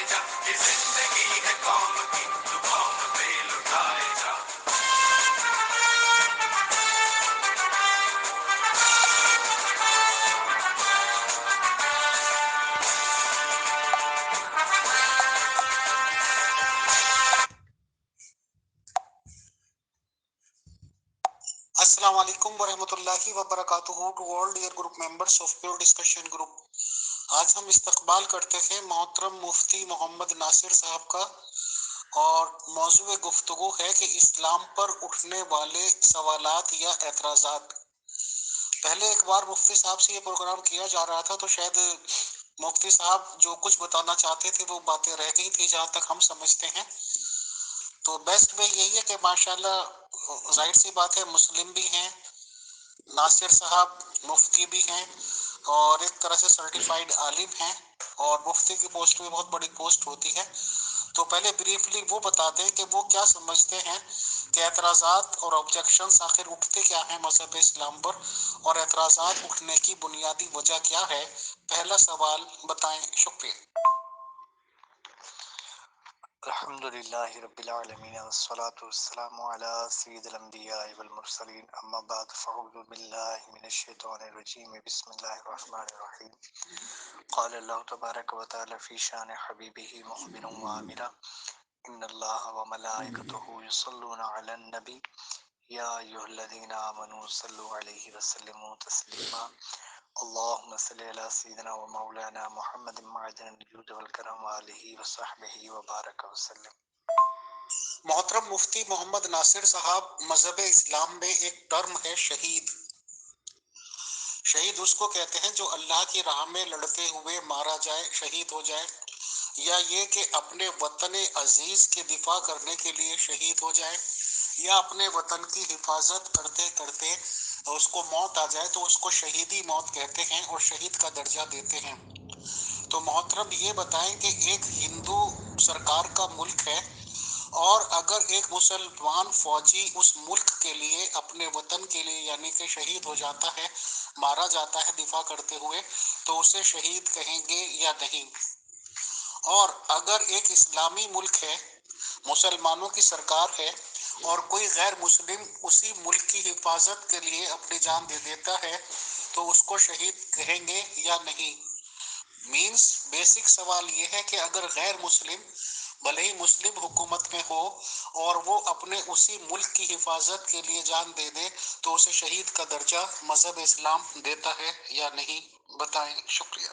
जा, ये जिंदगी है कौम की, तू कौम पे लुटाए जा। अस्सलाम वालेकुम वरहमतुल्लाहि वबरकातुहू to all dear group members of pure discussion group. आज हम इस्तकबाल करते हैं मोहतरम मुफ्ती मोहम्मद नासिर साहब का, और मौजूद गुफ्तगू है कि इस्लाम पर उठने वाले सवालात या एतराज़ात। पहले एक बार मुफ्ती साहब से ये प्रोग्राम किया जा रहा था, तो शायद मुफ्ती साहब जो कुछ बताना चाहते थे वो बातें रह गई थी, जहाँ तक हम समझते हैं। तो बेस्ट वे यही है कि माशाल्लाह जाहिर सी बात है, मुस्लिम भी हैं, नासिर साहब मुफ्ती भी हैं, और एक तरह से सर्टिफाइड आलिम हैं, और मुफ्ती की पोस्ट भी बहुत बड़ी पोस्ट होती है। तो पहले ब्रीफली वो बता दें कि वो क्या समझते हैं कि एतराज़ात और ऑब्जेक्शंस आखिर उठते क्या हैं मजहब इस्लाम पर, और एतराज़ात उठने की बुनियादी वजह क्या है। पहला सवाल बताएं। शुक्रिया। अल्हम्दुलिल्लाहि रब्बिल आलमीन वस्सलातु वस्सलामु अला सय्यिदिल अंबिया'i वल मुरसलीन अम्मा बाद फ़अऊज़ु बिल्लाहि मिनश शैतानिर रजीम बिस्मिल्लाहिर रहमानिर रहीम। क़ाल अल्लाहु तबारक व तआला फ़ी शानि हबीबिही मुख़बिरन व आमिरा इन्नल्लाहा व मलाइकतहु युसल्लूना अलन नबी या अय्युहल्लज़ीना आमनू सल्लु अलैहि व सल्लिमू तस्लीमा। अल्लाहुम्मा सल्लि अला सय्यिदिना व मौलाना मुहम्मदिन मअदनिल वजूद वल करम व आलिहि व सहबिही व बारक वसल्लम। मोहतरम मुफ्ती मोहम्मद नासिर साहब, मजहब इस्लाम में एक टर्म है शहीद। शहीद उसको कहते हैं जो अल्लाह की राह में लड़ते हुए मारा जाए, शहीद हो जाए, या ये कि अपने वतन अजीज के दिफा करने के लिए शहीद हो जाए, या अपने वतन की हिफाजत करते करते उसको मौत आ जाए, तो उसको शहीदी मौत कहते हैं और शहीद का दर्जा देते हैं। तो मोहतरम ये बताएं कि एक हिंदू सरकार का मुल्क है, और अगर एक मुसलमान फौजी उस मुल्क के लिए, अपने वतन के लिए यानी कि शहीद हो जाता है, मारा जाता है दिफा करते हुए, तो उसे शहीद कहेंगे या नहीं। और अगर एक इस्लामी मुल्क है, मुसलमानों की सरकार है, और कोई गैर मुस्लिम उसी मुल्क की हिफाजत के लिए अपनी जान दे देता है, तो उसको शहीद कहेंगे या नहीं। मीन्स बेसिक सवाल ये है कि अगर गैर मुस्लिम भले ही मुस्लिम हुकूमत में हो, और वो अपने उसी मुल्क की हिफाजत के लिए जान दे दे, तो उसे शहीद का दर्जा मजहब इस्लाम देता है या नहीं। बताएं। शुक्रिया।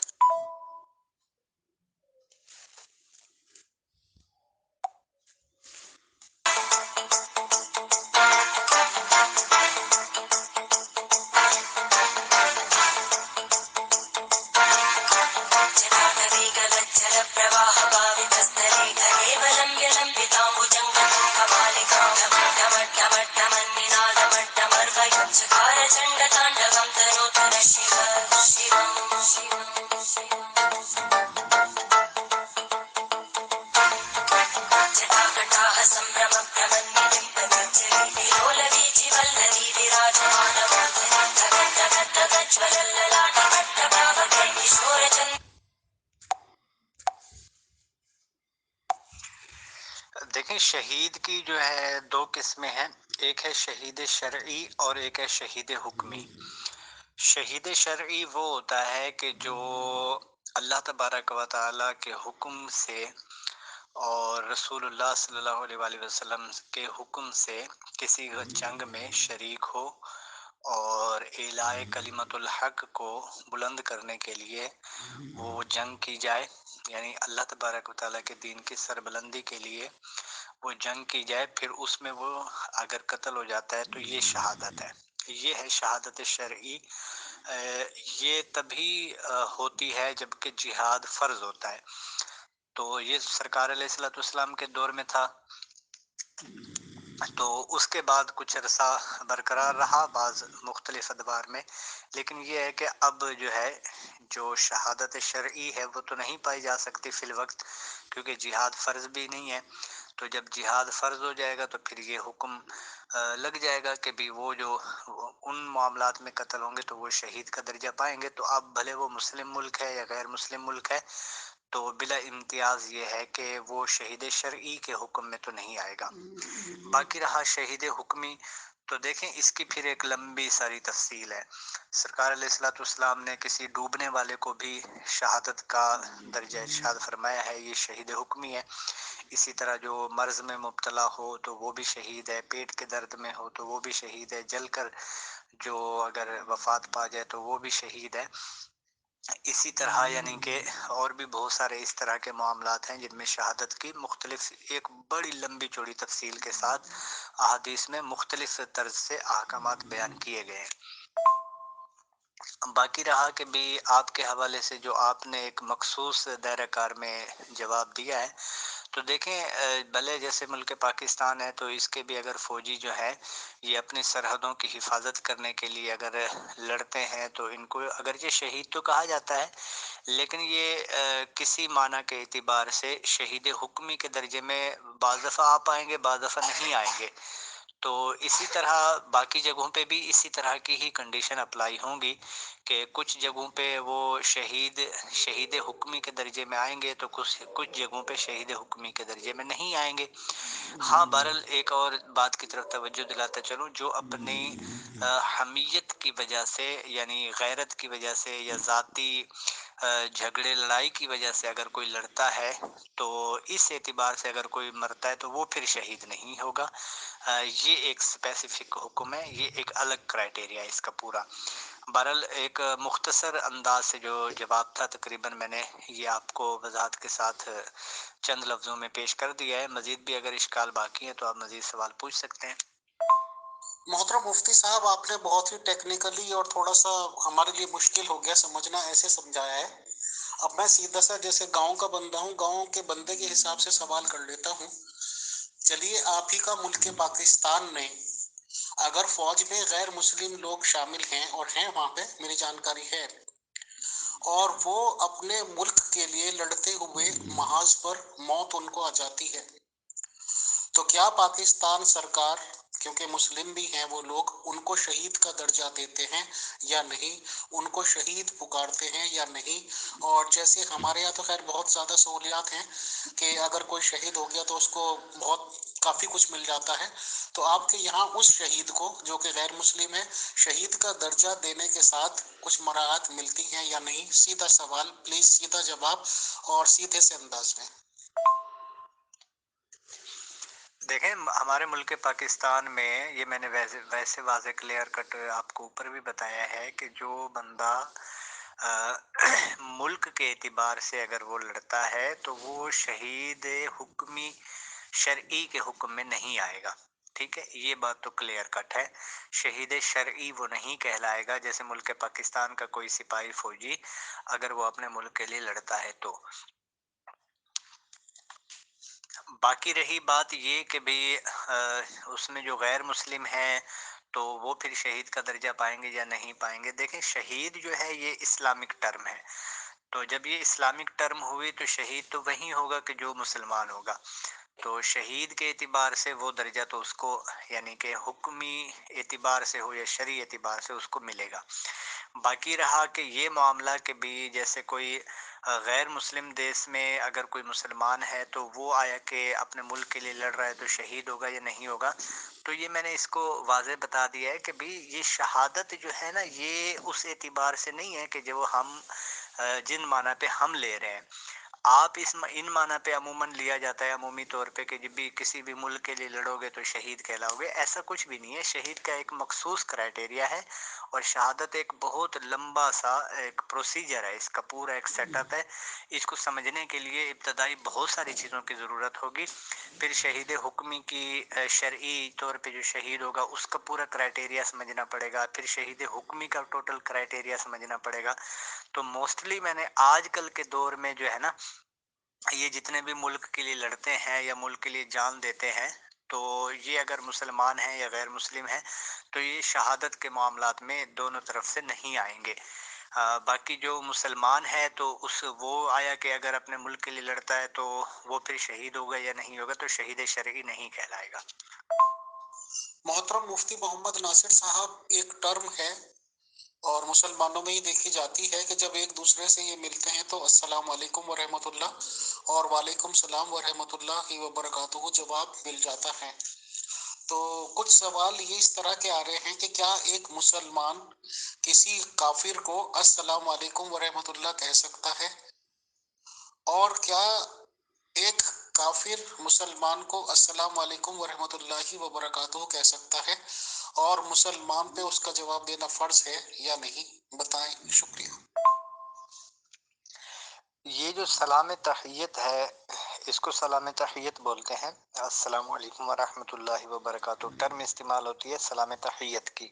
देखें, शहीद की जो है दो किस्में हैं, एक है शहीद शरई और एक है शहीद हुक्मी। शहीद शरई वो होता है कि जो अल्लाह तबारक व तआला के हुक्म से और रसूलुल्लाह सल्लल्लाहु अलैहि वसल्लम के हुक्म से किसी जंग में शरीक हो, और इलाए कलिमतुल हक को बुलंद करने के लिए वो जंग की जाए, यानी अल्लाह तबारक व तआला के दीन की सरबुलंदी के लिए वो जंग की जाए, फिर उसमें वो अगर कत्ल हो जाता है तो ये शहादत है। ये है शहादत शरई। ये तभी होती है जबकि जिहाद फर्ज होता है। तो ये सरकार अलैहिस्सलाम के दौर में था, तो उसके बाद कुछ अरसा बरकरार रहा बाज़ मुख्तलिफ अदवार में। लेकिन ये है कि अब जो है, जो शहादत शरई है वो तो नहीं पाई जा सकती फिल वक्त, क्योंकि जिहाद फ़र्ज भी नहीं है। तो जब जिहाद फ़र्ज हो जाएगा तो फिर ये हुक्म लग जाएगा कि भी वो जो उन मामलात में कत्ल होंगे तो वो शहीद का दर्जा पाएंगे। तो अब भले वो मुस्लिम मुल्क है या गैर मुस्लिम मुल्क है, تو بلا امتیاز یہ ہے کہ وہ شہید شرعی کے حکم میں تو نہیں آئے گا۔ باقی رہا شہید حکمی، تو دیکھیں اس کی پھر ایک لمبی ساری تفصیل ہے۔ سرکار علیہ الصلوۃ والسلام نے کسی ڈوبنے والے کو بھی شہادت کا درجہ ارشاد فرمایا ہے، یہ شہید حکمی ہے۔ اسی طرح جو مرض میں مبتلا ہو تو وہ بھی شہید ہے، پیٹ کے درد میں ہو تو وہ بھی شہید ہے، جل کر جو اگر وفات پا جائے تو وہ بھی شہید ہے۔ اسی طرح یعنی کہ اور بھی بہت سارے اس طرح کے معاملات ہیں جن میں شہادت کی مختلف ایک بڑی لمبی چوڑی تفصیل کے ساتھ احادیث میں مختلف طرز سے احکامات بیان کیے گئے ہیں۔ باقی رہا کہ بھی آپ کے حوالے سے جو آپ نے ایک مخصوص دائرہ کار میں جواب دیا ہے، تو دیکھیں بھلے جیسے ملک پاکستان ہے تو اس کے بھی اگر فوجی جو ہے یہ اپنی سرحدوں کی حفاظت کرنے کے لیے اگر لڑتے ہیں تو ان کو اگرچہ شہید تو کہا جاتا ہے، لیکن یہ کسی معنی کے اعتبار سے شہید حکمی کے درجے میں بعض دفعہ آ پائیں گے، بعض دفعہ نہیں آئیں گے۔ تو اسی طرح باقی جگہوں پہ بھی اسی طرح کی ہی کنڈیشن اپلائی ہوں گی کہ کچھ جگہوں پہ وہ شہید حکمی کے درجے میں آئیں گے تو کچھ جگہوں پہ شہید حکمی کے درجے میں نہیں آئیں گے۔ ہاں بہرحال ایک اور بات کی طرف توجہ دلاتا چلوں، جو اپنی حمیت کی وجہ سے یعنی غیرت کی وجہ سے یا ذاتی جھگڑے لڑائی کی وجہ سے اگر کوئی لڑتا ہے تو اس اعتبار سے اگر کوئی مرتا ہے تو وہ پھر شہید نہیں ہوگا۔ یہ ایک اسپیسیفک حکم ہے، یہ ایک الگ کرائٹیریا ہے اس کا پورا۔ بہرحال ایک مختصر انداز سے جو جواب تھا تقریباً میں نے یہ آپ کو وضاحت کے ساتھ چند لفظوں میں پیش کر دیا ہے۔ مزید بھی اگر اشکال باقی ہے تو آپ مزید سوال پوچھ سکتے ہیں۔ محترم مفتی صاحب، آپ نے بہت ہی ٹیکنیکلی اور تھوڑا سا ہمارے لیے مشکل ہو گیا سمجھنا ایسے سمجھایا ہے۔ اب میں سیدھا سا جیسے گاؤں کا بندہ ہوں، گاؤں کے بندے کے حساب سے سوال کر لیتا ہوں۔ چلیے، آپ ہی کا ملک پاکستان میں اگر فوج میں غیر مسلم لوگ شامل ہیں اور ہیں وہاں پہ، میری جانکاری ہے، اور وہ اپنے ملک کے لیے لڑتے ہوئے محاذ پر موت ان کو آ جاتی ہے، تو کیا پاکستان سرکار، کیونکہ مسلم بھی ہیں وہ لوگ، ان کو شہید کا درجہ دیتے ہیں یا نہیں؟ ان کو شہید پکارتے ہیں یا نہیں؟ اور جیسے ہمارے یہاں تو خیر بہت زیادہ سہولیات ہیں کہ اگر کوئی شہید ہو گیا تو اس کو کافی کچھ مل جاتا ہے، تو آپ کے یہاں اس شہید کو جو کہ غیر مسلم ہے شہید کا درجہ دینے کے ساتھ کچھ مراعات ملتی ہیں یا نہیں؟ سیدھا سوال پلیز، سیدھا جواب اور سیدھے سے انداز میں۔ دیکھیں ہمارے ملک پاکستان میں یہ میں نے ویسے واضح کلیئر کٹ آپ کو اوپر بھی بتایا ہے کہ جو بندہ ملک کے اعتبار سے اگر وہ لڑتا ہے تو وہ شہید حکمی شرعی کے حکم میں نہیں آئے گا۔ ٹھیک ہے، یہ بات تو کلیئر کٹ ہے۔ شہید شرعی وہ نہیں کہلائے گا جیسے ملک پاکستان کا کوئی سپاہی فوجی اگر وہ اپنے ملک کے لیے لڑتا ہے تو۔ باقی رہی بات یہ کہ بھی اس میں جو غیر مسلم ہیں تو وہ پھر شہید کا درجہ پائیں گے یا نہیں پائیں گے؟ دیکھیں شہید جو ہے یہ اسلامک ٹرم ہے، تو جب یہ اسلامک ٹرم ہوئی تو شہید تو وہی ہوگا کہ جو مسلمان ہوگا، تو شہید کے اعتبار سے وہ درجہ تو اس کو یعنی کہ حکمی اعتبار سے ہو یا شرعی اعتبار سے اس کو ملے گا۔ باقی رہا کہ یہ معاملہ کہ بھی جیسے کوئی غیر مسلم دیش میں اگر کوئی مسلمان ہے تو وہ آیا کہ اپنے ملک کے لیے لڑ رہا ہے تو شہید ہوگا یا نہیں ہوگا، تو یہ میں نے اس کو واضح بتا دیا ہے کہ بھی یہ شہادت جو ہے نا یہ اس اعتبار سے نہیں ہے کہ جو ہم جن معنی پہ ہم لے رہے ہیں۔ آپ ان معنی پہ عموماً لیا جاتا ہے عمومی طور پہ کہ جب بھی کسی بھی ملک کے لیے لڑو گے تو شہید کہلاؤ گے، ایسا کچھ بھی نہیں ہے۔ شہید کا ایک مخصوص کرائٹیریا ہے اور شہادت ایک بہت لمبا سا ایک پروسیجر ہے، اس کا پورا ایک سیٹ اپ ہے۔ اس کو سمجھنے کے لیے ابتدائی بہت ساری چیزوں کی ضرورت ہوگی، پھر شہید حکمی کی شرعی طور پہ جو شہید ہوگا اس کا پورا کرائٹیریا سمجھنا پڑے گا، پھر شہید حکمی کا ٹوٹل کرائٹیریا سمجھنا پڑے گا۔ تو موسٹلی میں نے آج کل کے دور میں جو ہے نا یہ جتنے بھی ملک کے لیے لڑتے ہیں یا ملک کے لیے جان دیتے ہیں تو یہ اگر مسلمان ہیں یا غیر مسلم ہیں تو یہ شہادت کے معاملات میں دونوں طرف سے نہیں آئیں گے۔ باقی جو مسلمان ہے تو وہ آیا کہ اگر اپنے ملک کے لیے لڑتا ہے تو وہ پھر شہید ہوگا یا نہیں ہوگا، تو شہید شرعی نہیں کہلائے گا۔ محترم مفتی محمد ناصر صاحب، ایک ٹرم ہے और मुसलमानों में ही देखी जाती है कि जब एक दूसरे से ये मिलते हैं तो अस्सलाम वालेकुम व रहमतुल्लाह और वालेकुम सलाम व रहमतुल्लाहि व बरकातुहू जवाब मिल जाता है। तो कुछ सवाल ये इस तरह के आ रहे हैं कि क्या एक मुसलमान किसी काफिर को अस्सलाम वालेकुम व रहमतुल्लाह कह सकता है, और क्या एक काफिर मुसलमान को अस्सलाम वालेकुम व रहमतुल्लाहि व बरकातुहू कह सकता है, और मुसलमान पे उसका जवाब देना फर्ज है या नहीं, बताएं, शुक्रिया। ये जो सलाम तहियत है, इसको सलाम तहियत बोलते हैं। अस्सलाम वालेकुम व रहमतुल्लाहि व बरकातुहू टर्म इस्तेमाल होती है सलाम तहियत की।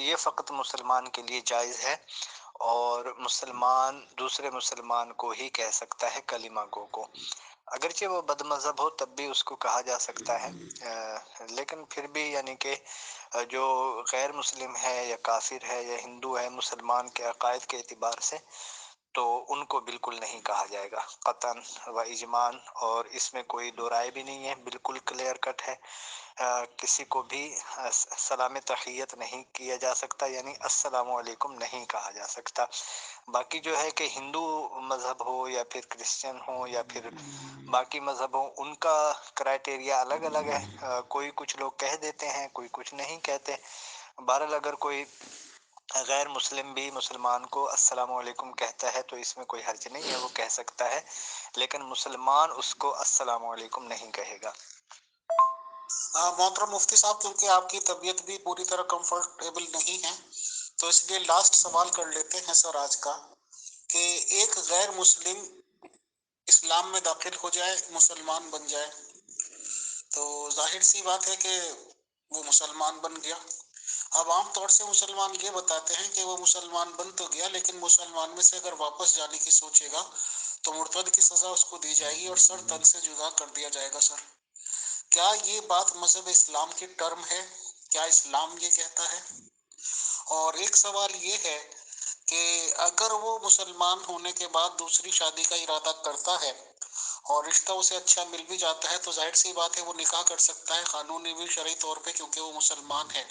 ये फ़कत मुसलमान के लिए जायज़ है और मुसलमान दूसरे मुसलमान को ही कह सकता है कलिमा गो को। अगरचे वो बदमज़हब हो तब भी उसको कहा जा सकता है, लेकिन फिर भी यानी कि जो गैर मुस्लिम है या काफिर है या हिंदू है मुसलमान के अकायद के एतबार से, तो उनको बिल्कुल नहीं कहा जाएगा कतन व इजमान, और इसमें कोई दो राय भी नहीं है, बिल्कुल क्लियर कट है। किसी को भी सलाम तहियत नहीं किया जा सकता, यानी अस्सलाम वालेकुम नहीं कहा जा सकता। बाकी जो है कि हिंदू मजहब हो या फिर क्रिश्चियन हो या फिर बाकी मजहब हो, उनका क्राइटेरिया अलग अलग है। कोई कुछ लोग कह देते हैं, कोई कुछ नहीं कहते। बहरहाल अगर कोई गैर मुस्लिम भी मुसलमान को अस्सलाम वालेकुम कहता है तो इसमें कोई हर्ज नहीं है, वो कह सकता है, लेकिन मुसलमान उसको अस्सलाम वालेकुम नहीं कहेगा। मोहतरम मुफ्ती साहब, क्योंकि आपकी तबीयत भी पूरी तरह कंफर्टेबल नहीं है, तो इसलिए लास्ट सवाल कर लेते हैं सर आज का, कि एक गैर मुस्लिम इस्लाम में दाखिल हो जाए, मुसलमान बन जाए, तो जाहिर सी बात है कि वो मुसलमान बन गया। अब आमतौर से मुसलमान ये बताते हैं कि वो मुसलमान बन तो गया, लेकिन मुसलमान में से अगर वापस जाने की सोचेगा तो मुर्तद की सजा उसको दी जाएगी और सर तन से जुदा कर दिया जाएगा। सर, क्या ये बात मजहब इस्लाम की टर्म है? क्या इस्लाम ये कहता है? और एक सवाल ये है कि अगर वो मुसलमान होने के बाद दूसरी शादी का इरादा करता है और रिश्ता उसे अच्छा मिल भी जाता है, तो जाहिर सी बात है वो निकाह कर सकता है कानूनी भी शरई तौर पे, क्योंकि वो मुसलमान है।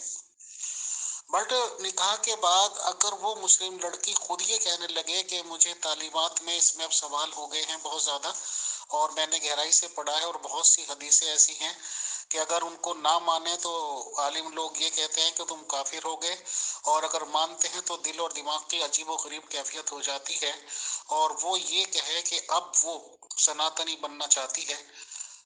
बट निकाह के बाद अगर वो मुस्लिम लड़की खुद ये कहने लगे कि मुझे तालीमात में इसमें अब सवाल हो गए हैं बहुत ज़्यादा, और मैंने गहराई से पढ़ा है, और बहुत सी हदीसें ऐसी हैं कि अगर उनको ना माने तो आलिम लोग ये कहते हैं कि तुम काफिर हो गए, और अगर मानते हैं तो दिल और दिमाग की अजीब व गरीब कैफियत हो जाती है, और वो ये कहे कि अब वो सनातनी बनना चाहती है,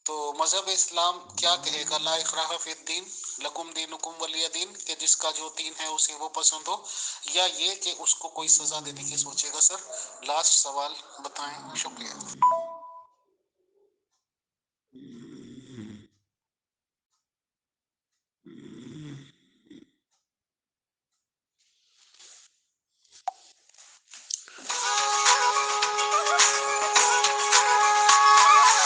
तो मजहब इस्लाम क्या कहेगा? ला इकराह फिद्दीन, लकुम दीनुकुम वलिय दीन, कि जिसका जो दीन है उसे वो पसंद हो, या ये कि उसको कोई सजा देने की सोचेगा? सर, लास्ट सवाल बताएं, शुक्रिया।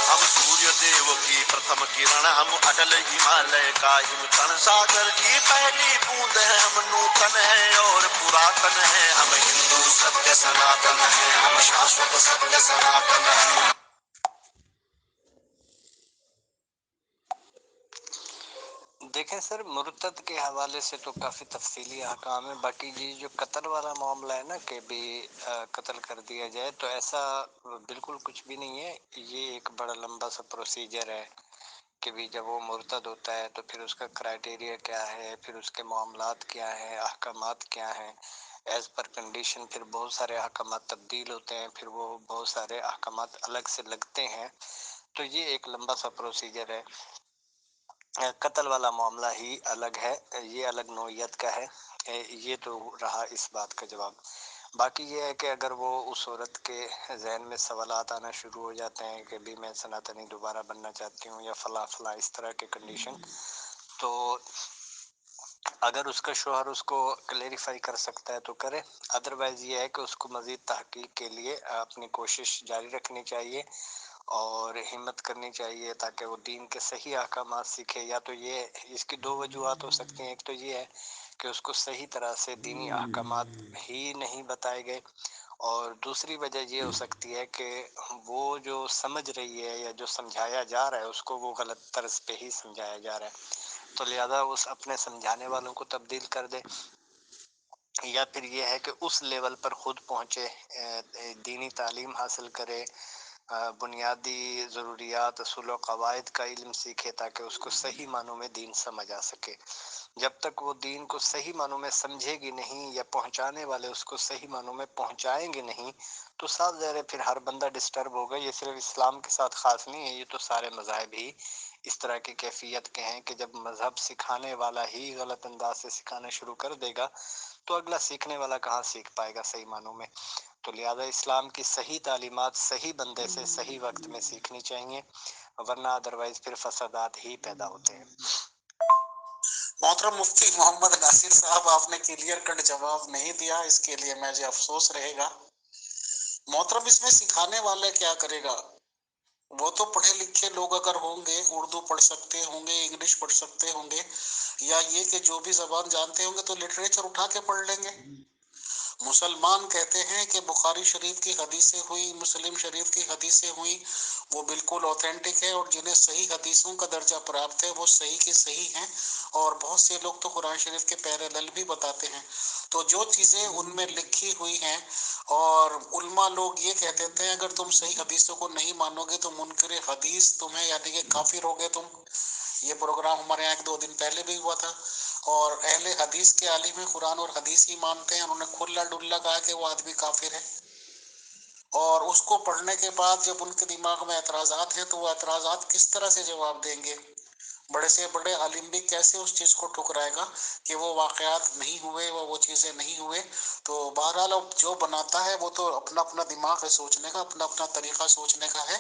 हम सूर्य देव की प्रथम किरण, हम अटल हिमालय का हिमतन, सागर की पहली बूंद है, हम नूतन है और पुरातन है, हम हिंदू सत्य सनातन है, हम शाश्वत सत्य सनातन है। देखें सर, मुर्तद के हवाले से तो काफ़ी तफसीली अहकाम है। बाकी ये जो कत्ल वाला मामला है ना कि भी कत्ल कर दिया जाए, तो ऐसा बिल्कुल कुछ भी नहीं है। ये एक बड़ा लंबा सा प्रोसीजर है कि भी जब वो मुर्तद होता है तो फिर उसका क्राइटेरिया क्या है, फिर उसके मामलात क्या है, अहकामात क्या हैं, एज पर कंडीशन फिर बहुत सारे अहकामात तब्दील होते हैं, फिर वो बहुत सारे अहकामात अलग से लगते हैं। तो ये एक लंबा सा प्रोसीजर है। कत्ल वाला मामला ही अलग है, ये अलग नौइयत का है। ये तो रहा इस बात का जवाब। बाकी ये है कि अगर वो उस औरत के जहन में सवालात आना शुरू हो जाते हैं कि भी मैं सनातनी दोबारा बनना चाहती हूँ या फला फला इस तरह के कंडीशन, तो अगर उसका शोहर उसको क्लेरिफाई कर सकता है तो करे। अदरवाइज ये है कि उसको मजीद तहकीक के लिए अपनी कोशिश जारी रखनी चाहिए और हिम्मत करनी चाहिए ताकि वो दीन के सही अहकामात सीखे। या तो ये, इसकी दो वजूहत हो सकती हैं। एक तो ये है कि उसको सही तरह से दीनी अहकामात ही नहीं बताए गए, और दूसरी वजह ये हो सकती है कि वो जो समझ रही है या जो समझाया जा रहा है उसको वो गलत तर्ज पे ही समझाया जा रहा है, तो लिहाजा उस अपने समझाने वालों को तब्दील कर दे। یا پھر یہ ہے کہ اس لیول پر خود پہنچے، دینی تعلیم حاصل کرے، بنیادی ضروریات، اصول و قواعد کا علم سیکھے تاکہ اس کو صحیح معنوں میں دین سمجھ آ سکے۔ جب تک وہ دین کو صحیح معنوں میں سمجھے گی نہیں، یا پہنچانے والے اس کو صحیح معنوں میں پہنچائیں گے نہیں، تو صاف ظاہر ہے پھر ہر بندہ ڈسٹرب ہوگا۔ یہ صرف اسلام کے ساتھ خاص نہیں ہے، یہ تو سارے مذاہب ہی اس طرح کی کیفیت کے ہیں کہ جب مذہب سکھانے والا ہی غلط انداز سے سکھانا شروع کر دے گا تو اگلا سیکھنے والا کہاں سیکھ پائے گا صحیح معنوں میں۔ تو لہذا اسلام کی صحیح تعلیمات صحیح بندے سے صحیح وقت میں سیکھنی چاہیے، ورنہ ادروائز پھر فسادات ہی پیدا ہوتے ہیں۔ محترم مفتی محمد ناصر صاحب، آپ نے کلیئر کٹ جواب نہیں دیا، اس کے لیے مجھے افسوس رہے گا۔ محترم اس میں سکھانے والا کیا کرے گا؟ وہ تو پڑھے لکھے لوگ اگر ہوں گے، اردو پڑھ سکتے ہوں گے، انگلش پڑھ سکتے ہوں گے، یا یہ کہ جو بھی زبان جانتے ہوں گے تو لٹریچر اٹھا کے پڑھ لیں گے۔ مسلمان کہتے ہیں کہ بخاری شریف کی حدیثیں ہوئی، مسلم شریف کی حدیثیں ہوئی، وہ بالکل اوتھینٹک ہے، اور جنہیں صحیح حدیثوں کا درجہ پراپت ہے وہ صحیح کی صحیح ہیں، اور بہت سے لوگ تو قرآن شریف کے پیرالل بھی بتاتے ہیں۔ تو جو چیزیں ان میں لکھی ہوئی ہیں، اور علماء لوگ یہ کہہ دیتے ہیں اگر تم صحیح حدیثوں کو نہیں مانو گے تو منکر حدیث تمہیں، یعنی کہ کافر ہوگے تم۔ یہ پروگرام ہمارے یہاں 1-2 دن پہلے بھی ہوا تھا، اور اہل حدیث کے عالم قرآن اور حدیث ہی مانتے ہیں، انہوں نے کھلا ڈلا کہا کہ وہ آدمی کافر ہے۔ اور اس کو پڑھنے کے بعد جب ان کے دماغ میں اعتراضات ہیں تو وہ اعتراضات کس طرح سے جواب دیں گے؟ بڑے سے بڑے عالم بھی کیسے اس چیز کو ٹھکرائے گا کہ وہ واقعات نہیں ہوئے، وہ چیزیں نہیں ہوئے؟ تو بہرحال اب جو بناتا ہے وہ تو اپنا اپنا دماغ ہے سوچنے کا، اپنا اپنا طریقہ سوچنے کا ہے،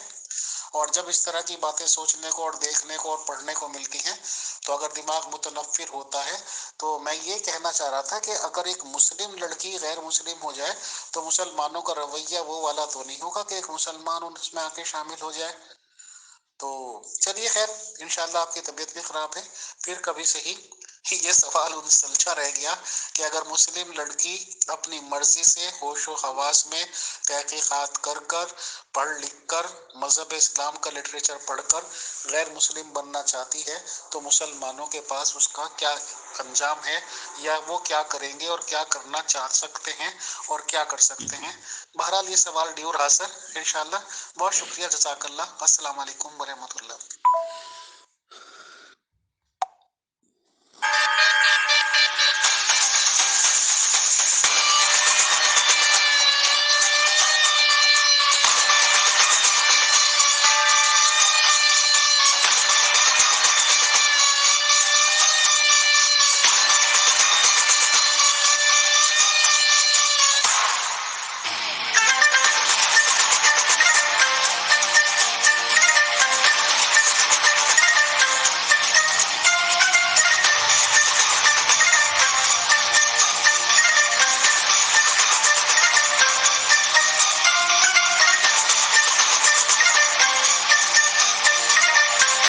اور جب اس طرح کی باتیں سوچنے کو اور دیکھنے کو اور پڑھنے کو ملتی ہیں تو اگر دماغ متنفر ہوتا ہے، تو میں یہ کہنا چاہ رہا تھا کہ اگر ایک مسلم لڑکی غیر مسلم ہو جائے تو مسلمانوں کا رویہ وہ والا تو نہیں ہوگا کہ ایک مسلمان اس میں آ کے شامل ہو جائے۔ تو چلیے خیر، انشاءاللہ آپ کی طبیعت بھی خراب ہے، پھر کبھی صحیح یہ سوال ان سے سلجھا رہ گیا کہ اگر مسلم لڑکی اپنی مرضی سے ہوش و حواس میں تحقیقات کر کر، پڑھ لکھ کر، مذہب اسلام کا لٹریچر پڑھ کر غیر مسلم بننا چاہتی ہے تو مسلمانوں کے پاس اس کا کیا انجام ہے، یا وہ کیا کریں گے اور کیا کرنا چاہ سکتے ہیں اور کیا کر سکتے ہیں؟ بہرحال یہ سوال ڈیور حاصل انشاءاللہ۔ بہت شکریہ، جزاک اللہ، السلام علیکم ورحمۃ اللہ۔